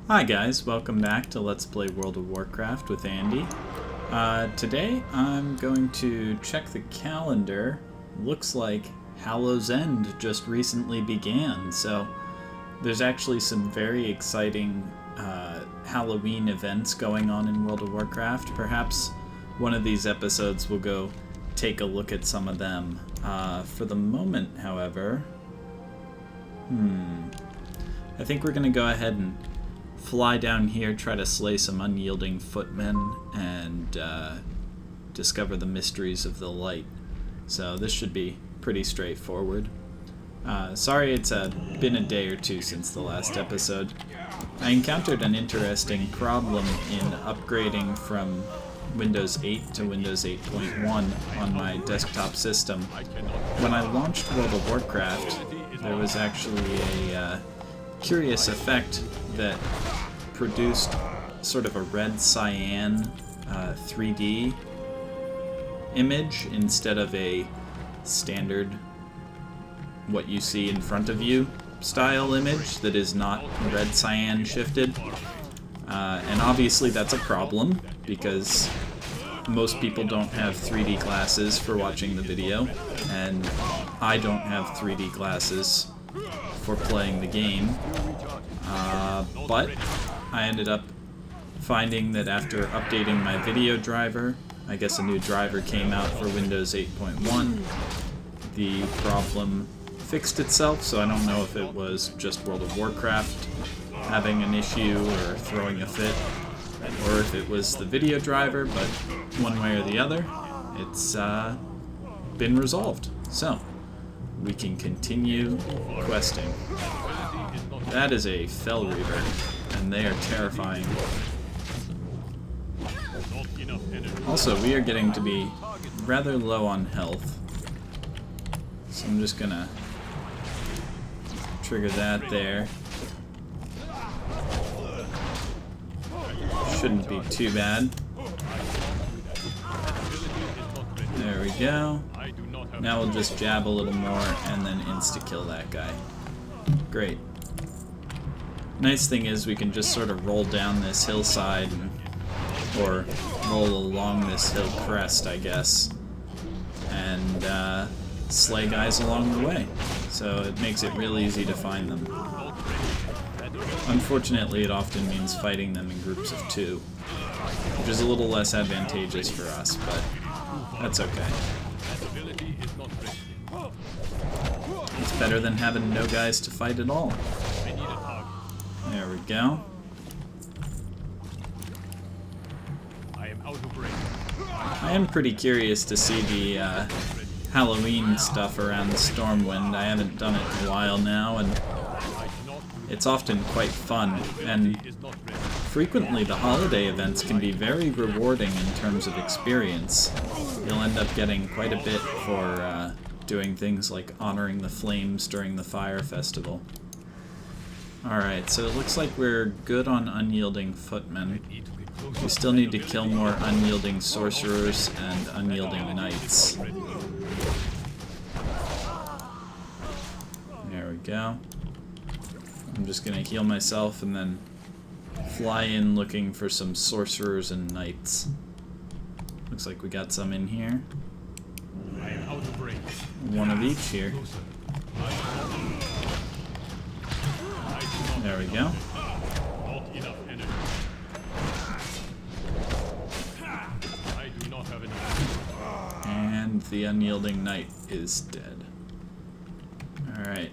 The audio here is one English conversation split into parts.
Hi guys, welcome back to Let's Play World of Warcraft with Andy. Today I'm going to check the calendar. Looks like Hallow's End just recently began, so there's actually some very exciting Halloween events going on in World of Warcraft. Perhaps one of these episodes will go take a look at some of them. For the moment, however, I think we're going to go ahead and fly down here, try to slay some unyielding footmen, and discover the mysteries of the light. So this should be pretty straightforward. Sorry it's been a day or two since the last episode. I encountered an interesting problem in upgrading from Windows 8 to Windows 8.1 on my desktop system. When I launched World of Warcraft, there was actually a curious effect that produced sort of a red cyan 3D image instead of a standard what you see in front of you style image that is not red cyan shifted. And obviously that's a problem because most people don't have 3D glasses for watching the video, and I don't have 3D glasses for playing the game. But I ended up finding that after updating my video driver, I guess a new driver came out for Windows 8.1, the problem fixed itself, so I don't know if it was just World of Warcraft having an issue or throwing a fit, or if it was the video driver, but one way or the other, it's been resolved. So, we can continue questing. That is a Fell Reaver, and they are terrifying. Also, we are getting to be rather low on health, so I'm just gonna trigger that there. Shouldn't be too bad. There we go. Now we'll just jab a little more and then insta-kill that guy. Great. Nice thing is we can just sort of roll down this hillside, or roll along this hill crest, I guess, and slay guys along the way. So it makes it real easy to find them. Unfortunately, it often means fighting them in groups of 2, which is a little less advantageous for us, but that's okay. It's better than having no guys to fight at all. There we go. I am pretty curious to see the Halloween stuff around the Stormwind. I haven't done it in a while now, and it's often quite fun, and frequently the holiday events can be very rewarding in terms of experience. You'll end up getting quite a bit for doing things like honoring the flames during the fire festival. Alright, so it looks like we're good on unyielding footmen. We still need to kill more unyielding sorcerers and unyielding knights. There we go. I'm just gonna heal myself and then fly in looking for some sorcerers and knights. Looks like we got some in here. One of each here. There we go. And the unyielding knight is dead. Alright.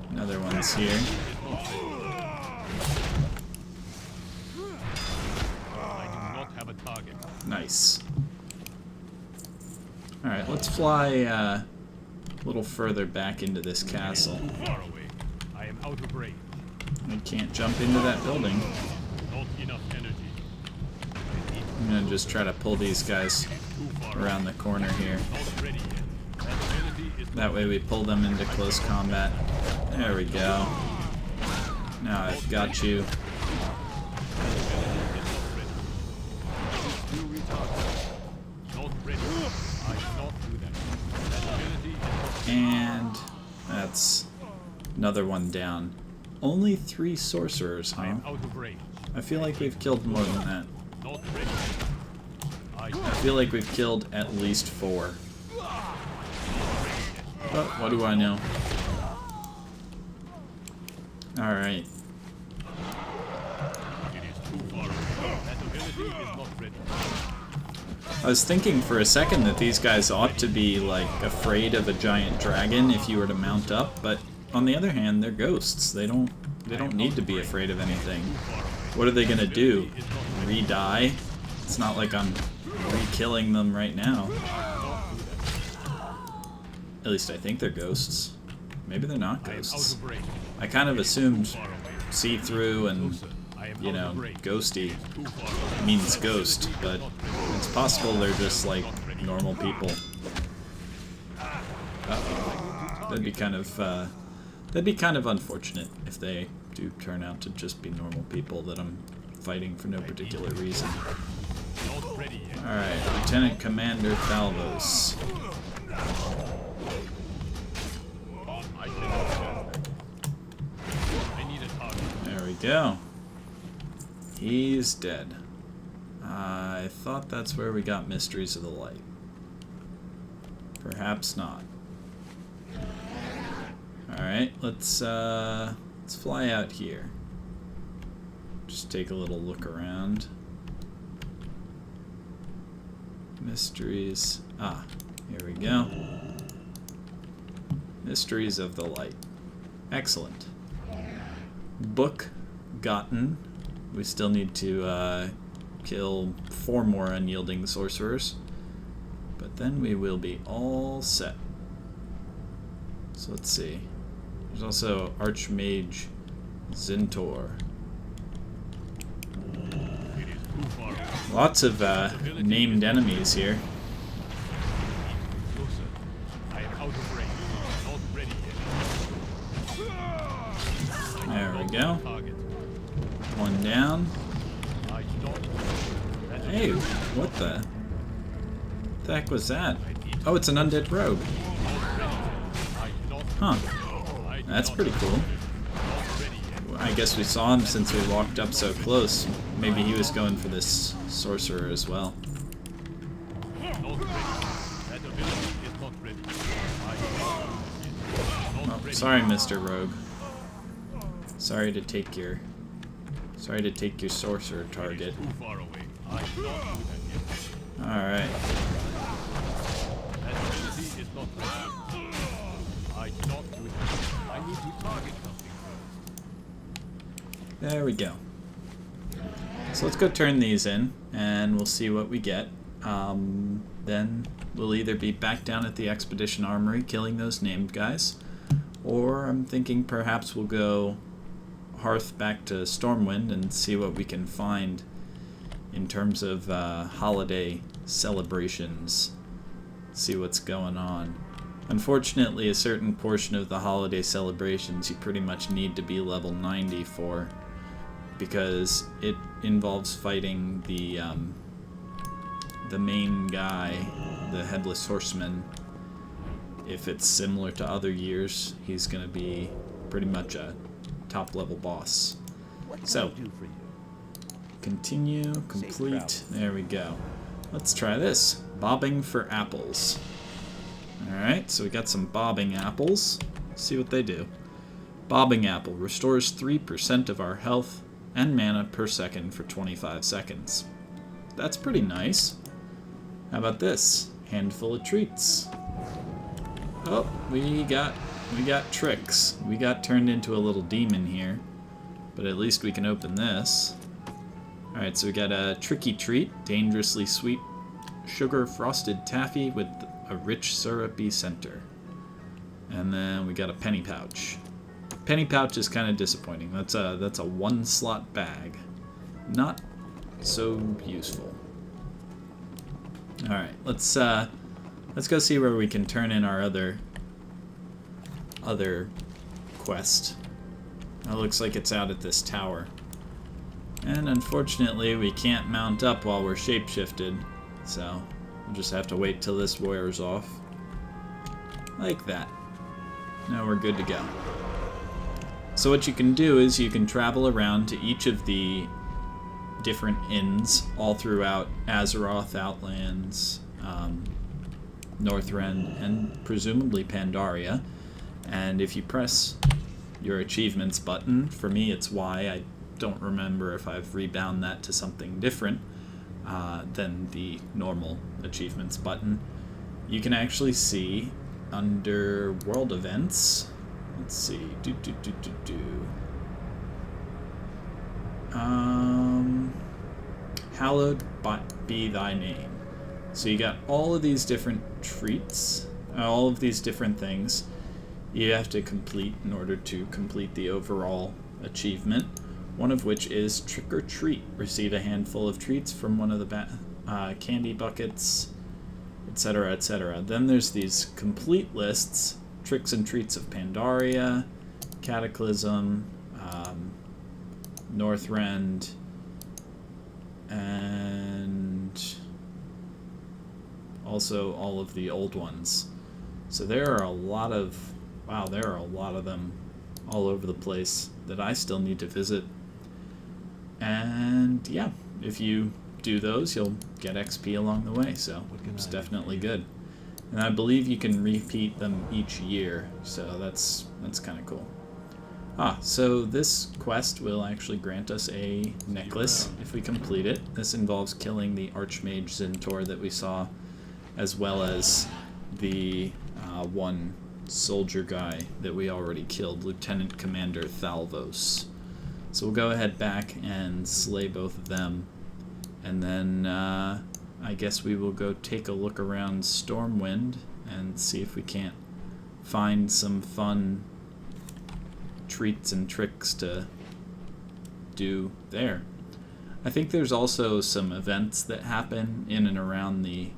Another one's here. Nice. Alright, let's fly a little further back into this castle. I can't jump into that building. I'm gonna just try to pull these guys around the corner here. That way we pull them into close combat. There we go. Now I've got you. And that's another one down. Only 3 sorcerers, huh? I feel like we've killed more than that. I feel like we've killed at least 4. But what do I know? Alright. I was thinking for a second that these guys ought to be, like, afraid of a giant dragon if you were to mount up, but on the other hand, they're ghosts. They don't need to be afraid of anything. What are they gonna do? Re-die? It's not like I'm re-killing them right now. At least I think they're ghosts. Maybe they're not ghosts. I kind of assumed see-through and, you know, ghosty means ghost, but it's possible they're just like normal people. Uh-oh. That'd be kind of unfortunate if they do turn out to just be normal people that I'm fighting for no particular reason. Alright, Lieutenant Commander Thalvos. There we go. He's dead. I thought that's where we got Mysteries of the Light. Perhaps not. Alright, let's fly out here. Just take a little look around. Mysteries. Ah, here we go. Mysteries of the Light. Excellent. Book gotten. We still need to kill 4 more unyielding sorcerers. But then we will be all set. So let's see. There's also Archmage Zintor. Lots of named enemies here. There we go. 1 down. Hey, what the heck was that? Oh, it's an undead rogue. Huh. That's pretty cool. I guess we saw him since we walked up so close. Maybe he was going for this sorcerer as well. Oh, sorry, Mr. Rogue. Sorry to take your sorcerer target. Alright. There we go. So let's go turn these in, and we'll see what we get. Then we'll either be back down at the Expedition Armory killing those named guys, or I'm thinking perhaps we'll go Hearth back to Stormwind and see what we can find in terms of holiday celebrations. See what's going on. Unfortunately, a certain portion of the holiday celebrations you pretty much need to be level 90 for, because it involves fighting the main guy, the Headless Horseman. If it's similar to other years, he's going to be pretty much a top-level boss. So, continue, complete, there we go. Let's try this. Bobbing for apples. Alright, so we got some bobbing apples. Let's see what they do. Bobbing apple restores 3% of our health and mana per second for 25 seconds. That's pretty nice. How about this? Handful of treats. Oh, we got tricks. We got turned into a little demon here, but at least we can open this. Alright, so we got a tricky treat, dangerously sweet sugar frosted taffy with a rich syrupy center. And then we got a penny pouch. Penny pouch is kind of disappointing. That's a 1-slot bag. Not so useful. All right, let's go see where we can turn in our other quest. It looks like it's out at this tower. And unfortunately, we can't mount up while we're shapeshifted, so we'll just have to wait till this wears off. Like that. Now we're good to go. So what you can do is you can travel around to each of the different inns all throughout Azeroth, Outlands, Northrend, and presumably Pandaria. And if you press your achievements button, for me it's Y, I don't remember if I've rebound that to something different than the normal achievements button, you can actually see under world events, let's see, hallowed be thy name. So you got all of these different treats, all of these different things you have to complete in order to complete the overall achievement. One of which is Trick or Treat. Receive a handful of treats from one of the candy buckets, etc., etc. Then there's these complete lists: Tricks and Treats of Pandaria, Cataclysm, Northrend, and also all of the old ones. So there are a lot of, wow, there are a lot of them all over the place that I still need to visit. And yeah, if you do those, you'll get XP along the way, so it's definitely good. And I believe you can repeat them each year, so that's kind of cool. So this quest will actually grant us a necklace if we complete it. This involves killing the Archmage Zintor that we saw, as well as the one soldier guy that we already killed, Lieutenant Commander Thalvos. So we'll go ahead back and slay both of them, and then I guess we will go take a look around Stormwind and see if we can't find some fun treats and tricks to do there. I think there's also some events that happen in and around the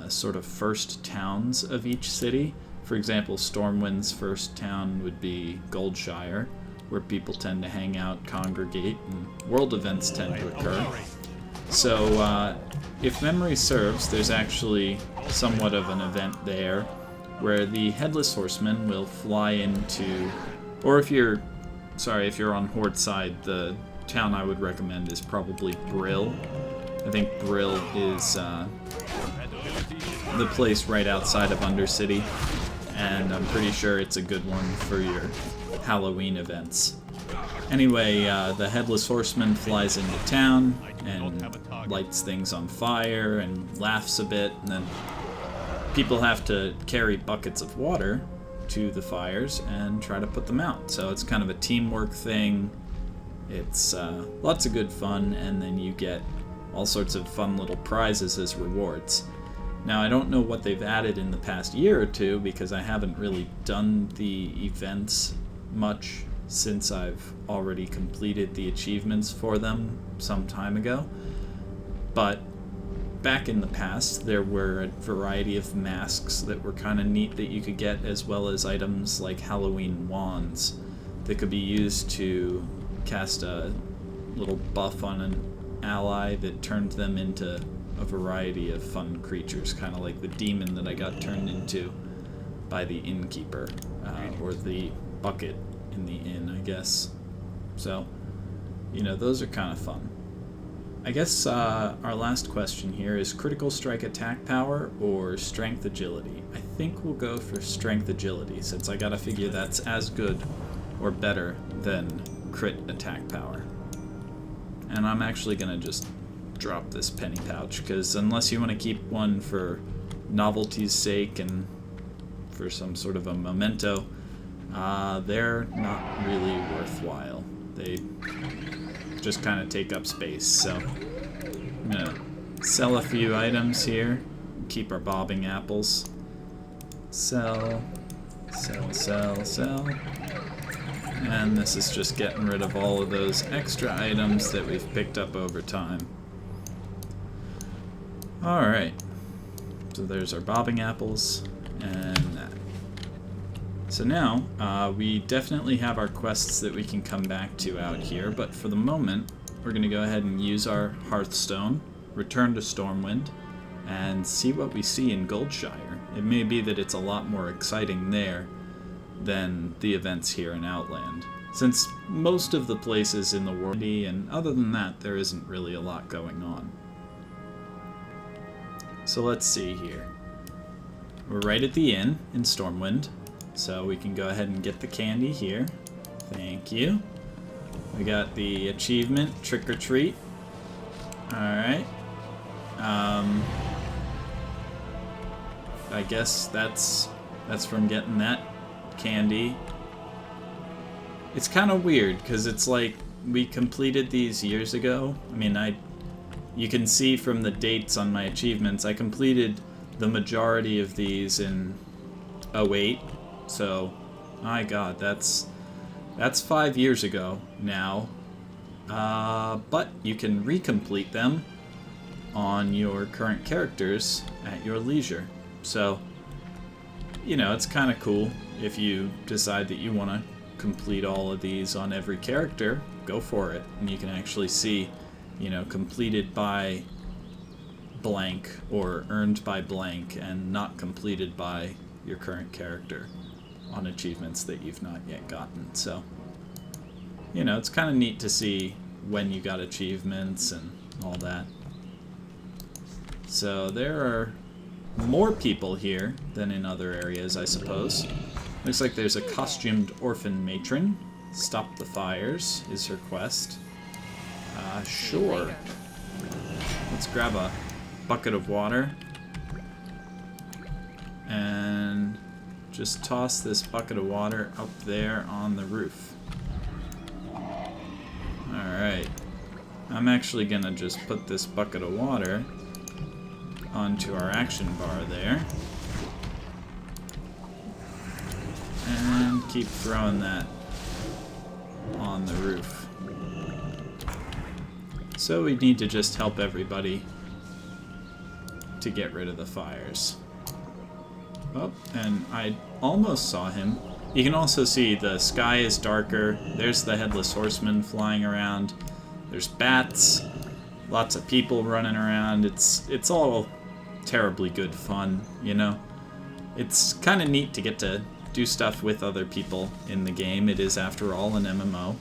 sort of first towns of each city. For example, Stormwind's first town would be Goldshire, where people tend to hang out, congregate, and world events tend to occur. So, if memory serves, there's actually somewhat of an event there where the Headless Horseman will fly into, or if you're on Horde side, the town I would recommend is probably Brill. I think Brill is the place right outside of Undercity, and I'm pretty sure it's a good one for your Halloween events. Anyway, the Headless Horseman flies into town and lights things on fire and laughs a bit, and then people have to carry buckets of water to the fires and try to put them out. So it's kind of a teamwork thing. It's lots of good fun, and then you get all sorts of fun little prizes as rewards. Now, I don't know what they've added in the past year or two, because I haven't really done the events much since I've already completed the achievements for them some time ago. But back in the past, there were a variety of masks that were kind of neat that you could get, as well as items like Halloween wands that could be used to cast a little buff on an ally that turned them into a variety of fun creatures, kind of like the demon that I got turned into by the innkeeper, or the bucket in the inn, I guess. So, those are kind of fun. I guess our last question here is critical strike attack power or strength agility. I think we'll go for strength agility, since I gotta figure that's as good or better than crit attack power. And I'm actually gonna just drop this penny pouch, because unless you want to keep one for novelty's sake and for some sort of a memento, they're not really worthwhile. They just kind of take up space. So I'm gonna sell a few items here, keep our bobbing apples. Sell. And this is just getting rid of all of those extra items that we've picked up over time. Alright, so there's our bobbing apples, and that. So now, we definitely have our quests that we can come back to out here, but for the moment, we're going to go ahead and use our Hearthstone, return to Stormwind, and see what we see in Goldshire. It may be that it's a lot more exciting there than the events here in Outland. since most of the places in the world, and other than that, there isn't really a lot going on. So let's see here. We're right at the inn in Stormwind, so we can go ahead and get the candy here. Thank you. We got the achievement, Trick or Treat. Alright. I guess that's from getting that candy. It's kind of weird, because it's like we completed these years ago. I mean, you can see from the dates on my achievements, I completed the majority of these in 08. So, my god, that's 5 years ago now. But you can recomplete them on your current characters at your leisure. So, you know, it's kind of cool if you decide that you want to complete all of these on every character, go for it. And you can actually see, you know, completed by blank or earned by blank and not completed by your current character on achievements that you've not yet gotten. So, you know, it's kind of neat to see when you got achievements and all that. So there are more people here than in other areas, I suppose. Looks like there's a costumed orphan matron. Stop the fires is her quest. Sure. Let's grab a bucket of water and just toss this bucket of water up there on the roof. Alright. I'm actually gonna just put this bucket of water onto our action bar there. And keep throwing that on the roof. So we need to just help everybody to get rid of the fires. Oh, and I almost saw him. You can also see the sky is darker. There's the Headless Horseman flying around. There's bats. Lots of people running around. It's all terribly good fun, you know? It's kind of neat to get to do stuff with other people in the game. It is, after all, an MMO.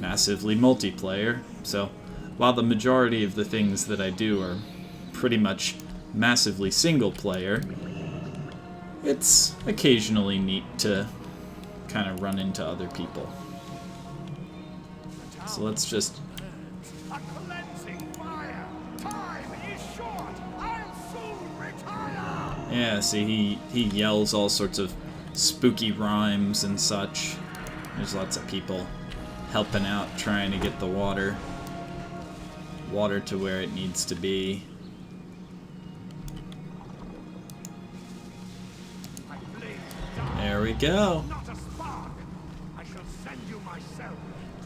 Massively multiplayer. So, while the majority of the things that I do are pretty much massively single player, it's occasionally neat to kind of run into other people. So let's just... A cleansing fire! Time is short! I'll soon retire! Yeah, see, he yells all sorts of spooky rhymes and such. There's lots of people helping out, trying to get the water to where it needs to be. There we go. Not a spark! I shall send you myself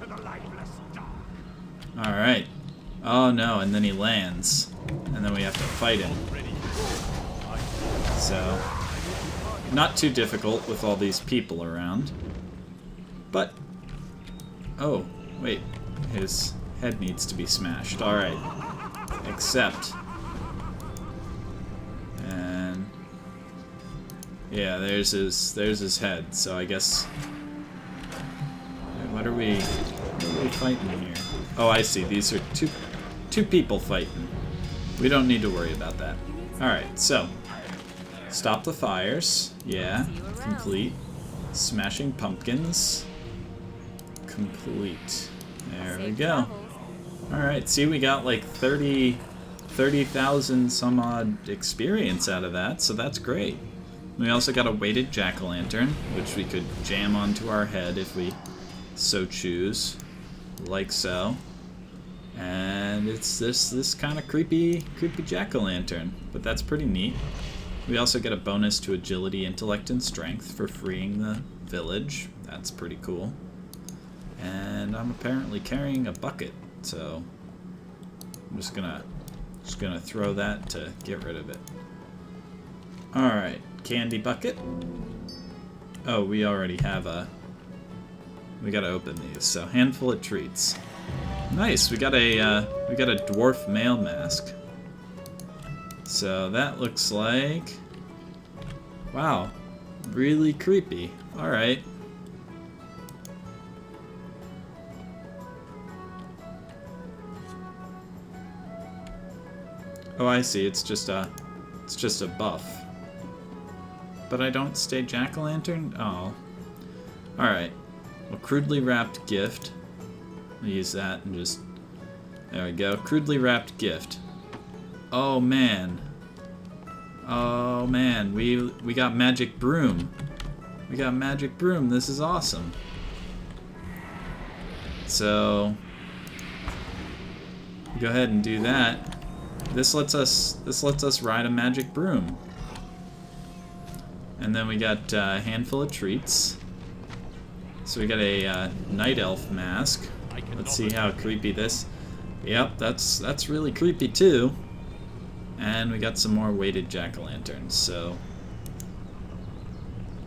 to the lifeless dark. Alright. Oh no, and then he lands. And then we have to fight him. So, not too difficult with all these people around. But, oh, wait. His head needs to be smashed. Alright. Except... And... yeah, there's his head, so I guess... What are we fighting here? Oh, I see. These are two people fighting. We don't need to worry about that. Alright, so... Stop the fires. Yeah, complete. Smashing pumpkins. Complete. There we go. Alright, see, we got like 30,000 some odd experience out of that, so that's great. We also got a weighted jack-o'-lantern, which we could jam onto our head if we so choose, like so. And it's this kind of creepy jack-o'-lantern, but that's pretty neat. We also get a bonus to agility, intellect, and strength for freeing the village. That's pretty cool. And I'm apparently carrying a bucket, so I'm just gonna throw that to get rid of it. Alright, candy bucket. Oh, we already have we gotta open these, so handful of treats. Nice, we got a dwarf male mask. So that looks like... wow, really creepy. Alright. Oh, I see. It's just a buff. But I don't stay jack-o'-lantern? Oh. Alright. Well, crudely wrapped gift. I'll use that and just... There we go. Crudely wrapped gift. Oh, man. Oh, man. We got magic broom. We got magic broom. This is awesome. So... go ahead and do that. This lets us ride a magic broom. And then we got a handful of treats. So we got a night elf mask. Let's see how creepy this. Yep, that's really creepy too. And we got some more weighted jack-o'-lanterns. So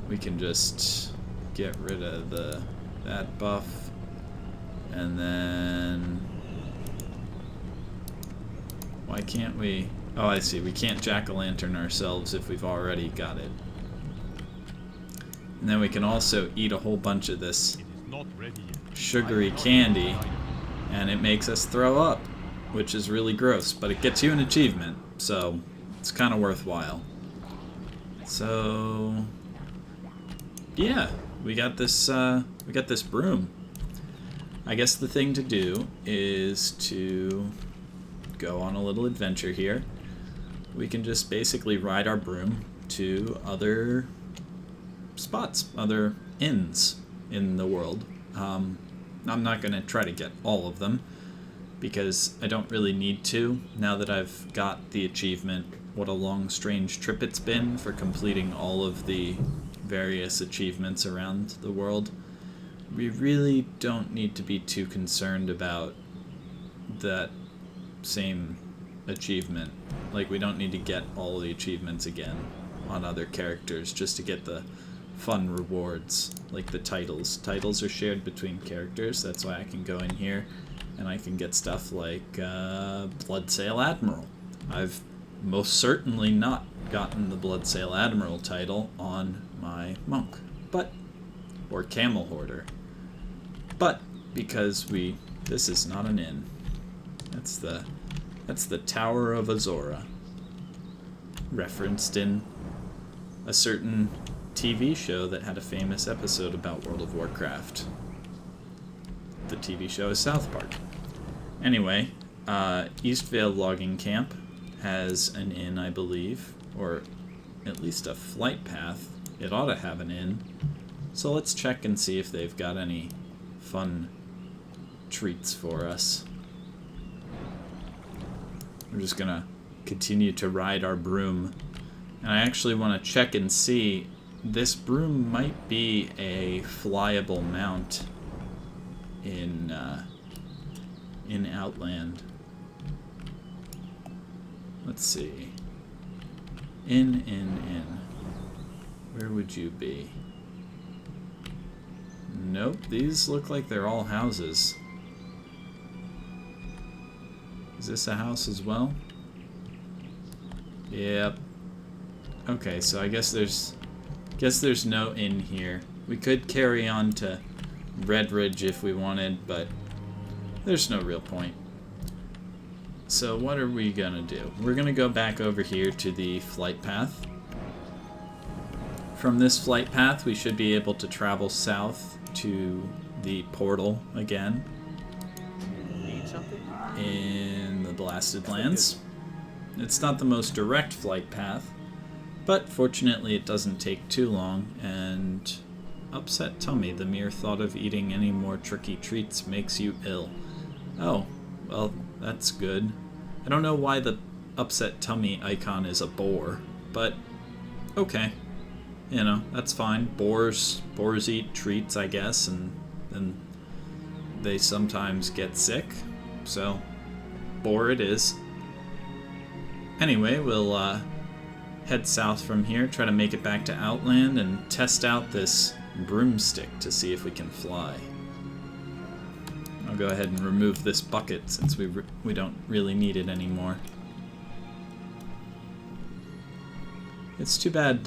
we can just get rid of that buff, and then why can't we? Oh, I see. We can't jack-o'-lantern ourselves if we've already got it. And then we can also eat a whole bunch of this sugary candy, and it makes us throw up, which is really gross, but it gets you an achievement, so it's kind of worthwhile. So yeah, we got this broom. I guess the thing to do is to go on a little adventure here. We can just basically ride our broom to other spots, other inns in the world. I'm not going to try to get all of them because I don't really need to now that I've got the achievement. What a long, strange trip it's been for completing all of the various achievements around the world. We really don't need to be too concerned about that same achievement. Like, we don't need to get all the achievements again on other characters just to get the fun rewards, like the titles. Titles are shared between characters, that's why I can go in here and I can get stuff like Bloodsail Admiral. I've most certainly not gotten the Bloodsail Admiral title on my monk, or Camel Hoarder. But because this is not an inn. That's the Tower of Azora, referenced in a certain TV show that had a famous episode about World of Warcraft. The TV show is South Park. Anyway, Eastvale Logging Camp has an inn, I believe, or at least a flight path. It ought to have an inn. So let's check and see if they've got any fun treats for us. We're just gonna continue to ride our broom. And I actually want to check and see, this broom might be a flyable mount in Outland. Let's see. In. Where would you be? Nope, these look like they're all houses. Is this a house as well? Yep. Okay, so I guess there's no inn here. We could carry on to Redridge if we wanted, but there's no real point. So what are we gonna do? We're gonna go back over here to the flight path. From this flight path, we should be able to travel south to the portal again. Need something? In the Blasted Lands. It's not the most direct flight path, but fortunately it doesn't take too long, and upset tummy, the mere thought of eating any more tricky treats makes you ill. Oh, well, that's good. I don't know why the upset tummy icon is a boar, but okay. You know, that's fine. Boars eat treats, I guess, and then they sometimes get sick, so boar it is. Anyway, we'll head south from here, try to make it back to Outland, and test out this broomstick to see if we can fly. I'll go ahead and remove this bucket since we don't really need it anymore. It's too bad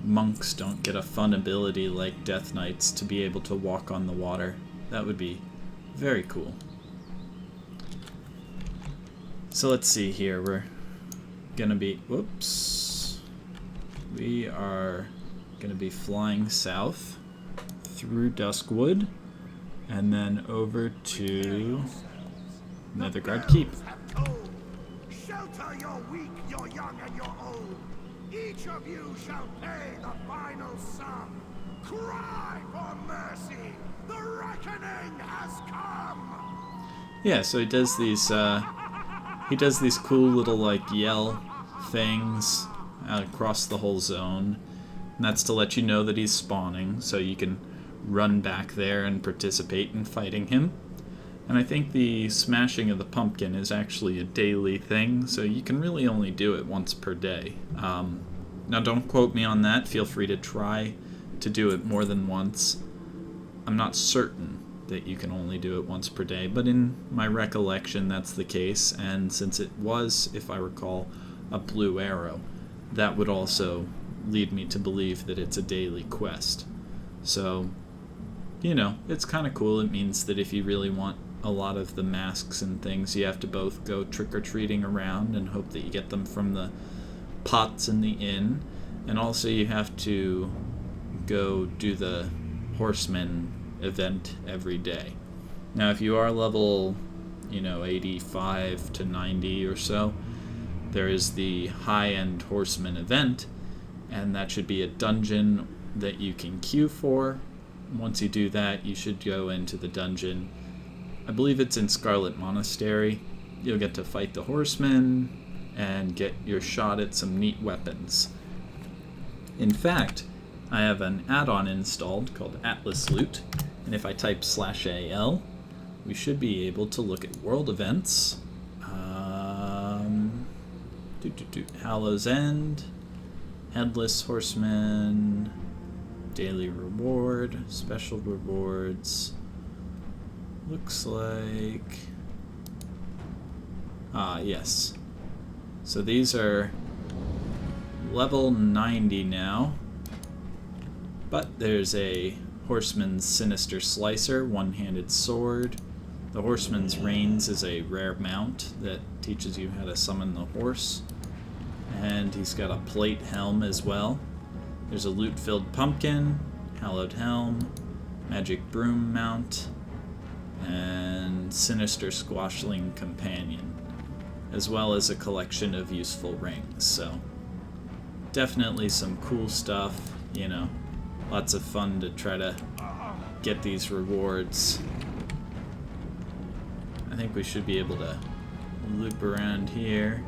monks don't get a fun ability like Death Knights to be able to walk on the water. That would be very cool. So let's see here. gonna be, whoops. We are gonna be flying south through Duskwood and then over to Netherguard Keep. Shelter your weak, your young, and your old. Each of you shall pay the final sum. Cry for mercy. The reckoning has come. Yeah, so he does these cool little like yell things across the whole zone, and that's to let you know that he's spawning, so you can run back there and participate in fighting him. And I think the smashing of the pumpkin is actually a daily thing, so you can really only do it once per day. Now don't quote me on that, feel free to try to do it more than once. I'm not certain that you can only do it once per day, but in my recollection that's the case, and since it was, if I recall, a blue arrow, that would also lead me to believe that it's a daily quest. So, you know, it's kind of cool. It means that if you really want a lot of the masks and things, you have to both go trick-or-treating around and hope that you get them from the pots in the inn, and also you have to go do the horseman event every day. Now, if you are level, 85 to 90 or so, there is the high-end horseman event, and that should be a dungeon that you can queue for. Once you do that, you should go into the dungeon. I believe it's in Scarlet Monastery. You'll get to fight the horsemen and get your shot at some neat weapons. In fact, I have an add-on installed called Atlas Loot, and if I type /AL, we should be able to look at world events. Hallow's End, Headless Horseman, Daily Reward, Special Rewards. Looks like... yes. So these are level 90 now. But there's a Horseman's Sinister Slicer, one-handed sword. The Horseman's Reins is a rare mount that teaches you how to summon the horse. And he's got a plate helm as well. There's a loot-filled pumpkin, hallowed helm, magic broom mount, and sinister squashling companion, as well as a collection of useful rings. So definitely some cool stuff, lots of fun to try to get these rewards. I think we should be able to loop around here.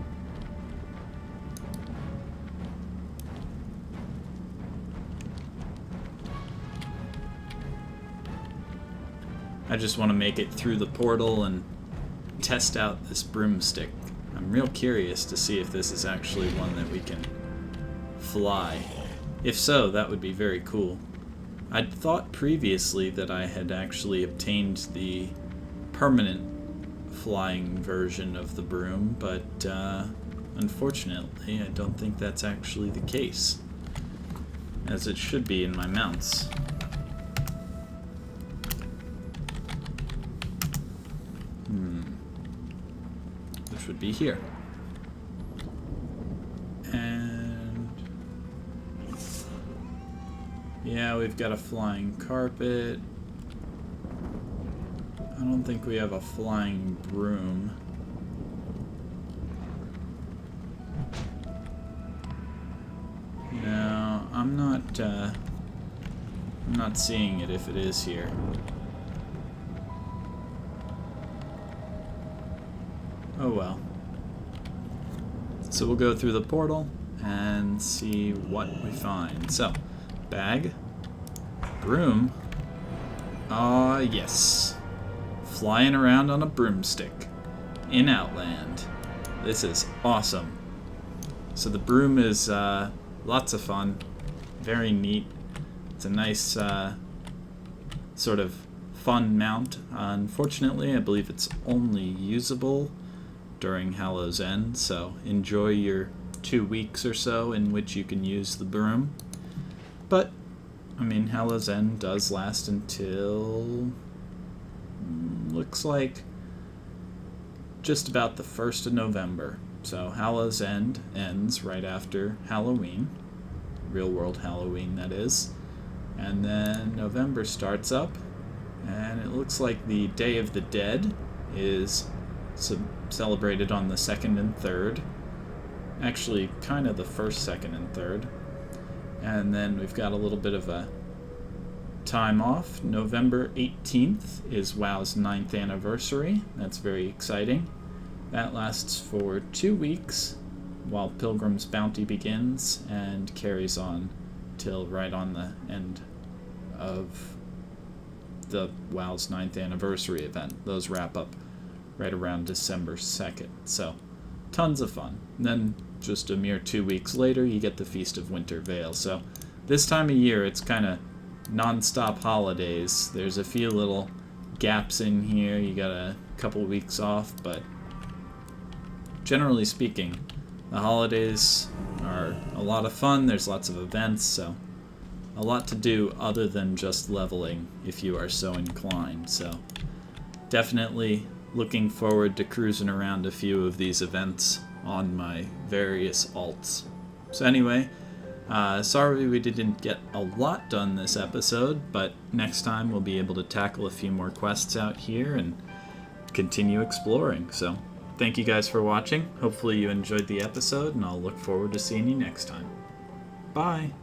I just want to make it through the portal and test out this broomstick. I'm real curious to see if this is actually one that we can fly. If so, that would be very cool. I'd thought previously that I had actually obtained the permanent flying version of the broom, but unfortunately I don't think that's actually the case, as it should be in my mounts. Which would be here. And yeah, we've got a flying carpet. I don't think we have a flying broom. No, I'm not seeing it if it is here. Oh well. So we'll go through the portal and see what we find. So, bag, broom. Ah, yes. Flying around on a broomstick in Outland. This is awesome. So the broom is lots of fun, very neat. It's a nice sort of fun mount. Unfortunately, I believe it's only usable during Hallow's End, so enjoy your 2 weeks or so in which you can use the broom. But, Hallow's End does last until... looks like just about the 1st of November. So Hallow's End ends right after Halloween. Real world Halloween, that is. And then November starts up, and it looks like the Day of the Dead is celebrated on the 2nd and 3rd. Actually, kind of the 1st, 2nd, and 3rd. And then we've got a little bit of a time off. November 18th is WoW's 9th anniversary. That's very exciting. That lasts for 2 weeks while Pilgrim's Bounty begins and carries on till right on the end of the WoW's 9th anniversary event. Those wrap up right around December 2nd. So, tons of fun. And then, just a mere 2 weeks later, you get the Feast of Winter Veil. So, this time of year, it's kind of non-stop holidays. There's a few little gaps in here. You got a couple weeks off, but generally speaking, the holidays are a lot of fun. There's lots of events, so a lot to do other than just leveling if you are so inclined. So definitely looking forward to cruising around a few of these events on my various alts. So anyway, sorry we didn't get a lot done this episode, but next time we'll be able to tackle a few more quests out here and continue exploring. So thank you guys for watching. Hopefully you enjoyed the episode, and I'll look forward to seeing you next time. Bye!